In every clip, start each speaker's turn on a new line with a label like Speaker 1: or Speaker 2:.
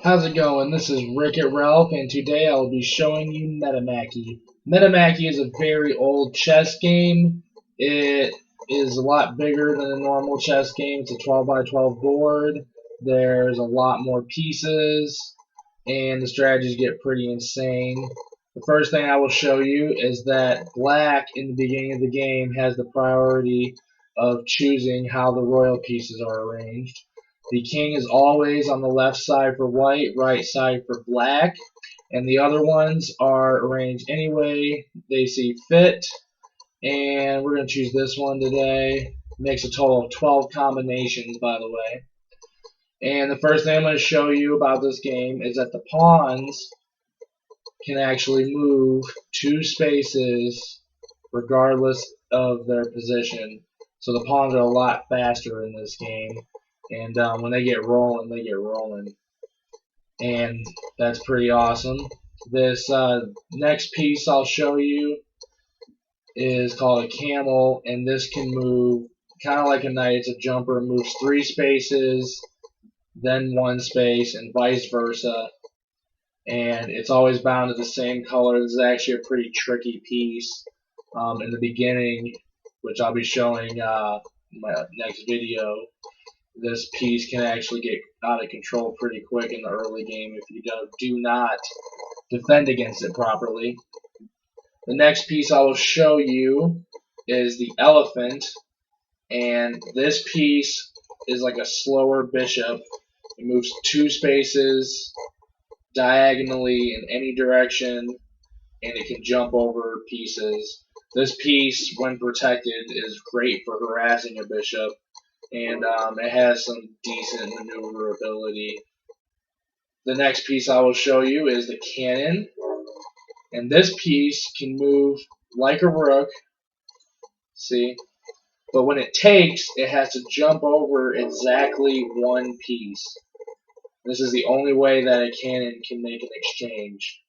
Speaker 1: How's it going? This is Rick at Ralph, and today I will be showing you Metamachy. Metamachy is a very old chess game. It is a lot bigger than a normal chess game. It's a 12 by 12 board. There's a lot more pieces, and the strategies get pretty insane. The first thing I will show you is that black in the beginning of the game has the priority of choosing how the royal pieces are arranged. The king is always on the left side for white, right side for black, and the other ones are arranged any way they see fit. And we're going to choose this one today. Makes a total of 12 combinations, by the way. And the first thing I'm going to show you about this game is that the pawns can actually move two spaces regardless of their position. So the pawns are a lot faster in this game. And when they get rolling, they get rolling. And that's pretty awesome. This next piece I'll show you is called a camel, and this can move kind of like a knight. It's a jumper. It moves three spaces, then one space, and vice versa. And it's always bound to the same color. This is actually a pretty tricky piece in the beginning, which I'll be showing in my next video. This piece can actually get out of control pretty quick in the early game if you do not defend against it properly. The next piece I will show you is the elephant, and this piece is like a slower bishop. It moves two spaces diagonally in any direction, and it can jump over pieces. This piece, when protected, is great for harassing a bishop, and it has some decent maneuverability. The next piece I will show you is the cannon, and this piece can move like a rook, see, but when it takes, it has to jump over exactly one piece. This is the only way that a cannon can make an exchange.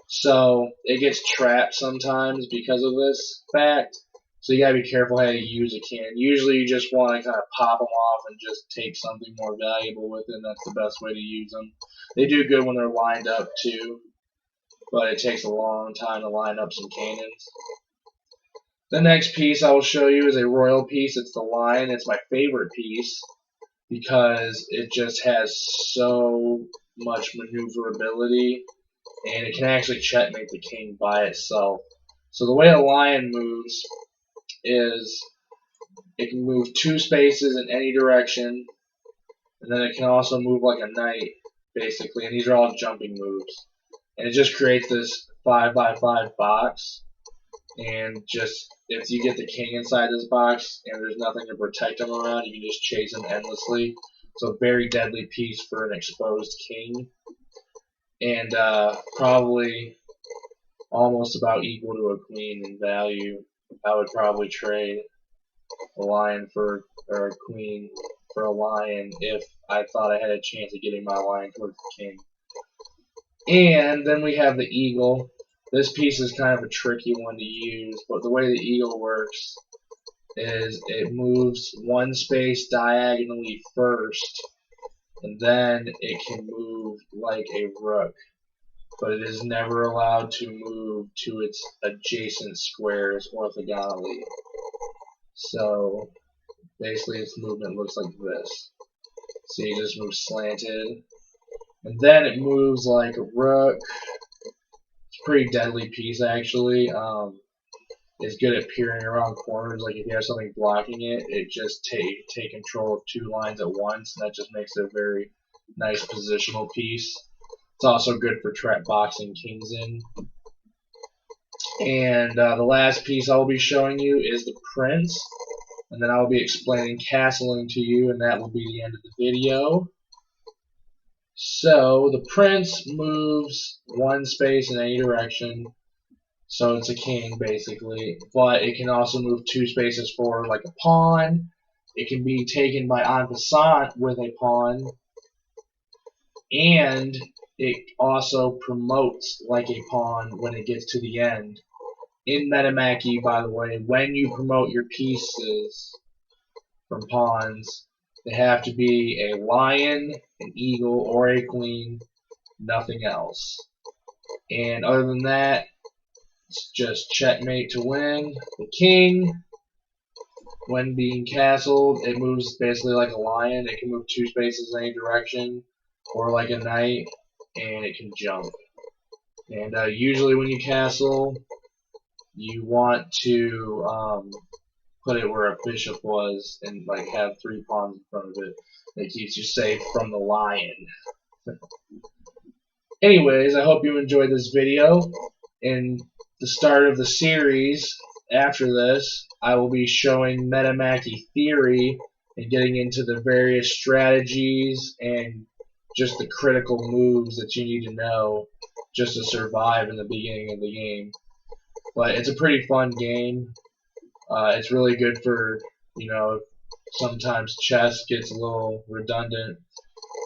Speaker 1: So it gets trapped sometimes because of this fact. So you gotta be careful how you use a cannon. Usually you just want to kind of pop them off and just take something more valuable with it. And that's the best way to use them. They do good when they're lined up too, but it takes a long time to line up some cannons. The next piece I will show you is a royal piece. It's the lion. It's my favorite piece because it just has so much maneuverability, and it can actually checkmate the king by itself. So the way a lion moves is it can move two spaces in any direction, and then it can also move like a knight, basically, and these are all jumping moves. And it just creates this 5 by 5 box, and just if you get the king inside this box and there's nothing to protect him around, you can just chase him endlessly. So a very deadly piece for an exposed king, and probably almost about equal to a queen in value. I would probably trade a lion for or a queen for a lion if I thought I had a chance of getting my lion towards the king. And then we have the eagle. This piece is kind of a tricky one to use, but the way the eagle works is it moves one space diagonally first, and then it can move like a rook, but it is never allowed to move to its adjacent squares orthogonally. So basically its movement looks like this. See, it just moves slanted, and then it moves like a rook. It's a pretty deadly piece actually. It's good at peering around corners. Like if you have something blocking it, it just take control of two lines at once, and that just makes it a very nice positional piece. It's also good for trap boxing kings in. And the last piece I will be showing you is the prince, and then I will be explaining castling to you, and that will be the end of the video. So the prince moves one space in any direction, so it's a king basically, but it can also move two spaces forward like a pawn. It can be taken by en passant with a pawn, and it also promotes like a pawn when it gets to the end. In Metamachy, by the way, when you promote your pieces from pawns, They have to be a lion, an eagle, or a queen, nothing else. And other than that, it's just checkmate to win. The king, when being castled, it moves basically like a lion. It can move 2 spaces in any direction, or like a knight, and it can jump. And usually when you castle, you want to put it where a bishop was and like have 3 pawns in front of it. It keeps you safe from the lion. Anyways, I hope you enjoyed this video. In the start of the series, after this, I will be showing Metamachy theory and getting into the various strategies and just the critical moves that you need to know just to survive in the beginning of the game. But it's a pretty fun game. It's really good for, sometimes chess gets a little redundant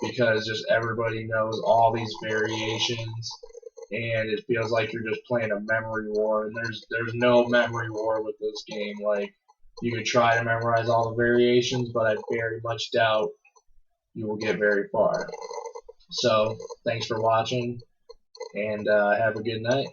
Speaker 1: because just everybody knows all these variations, and it feels like you're just playing a memory war. And there's no memory war with this game. Like, you could try to memorize all the variations, but I very much doubt you will get very far. So thanks for watching, and have a good night.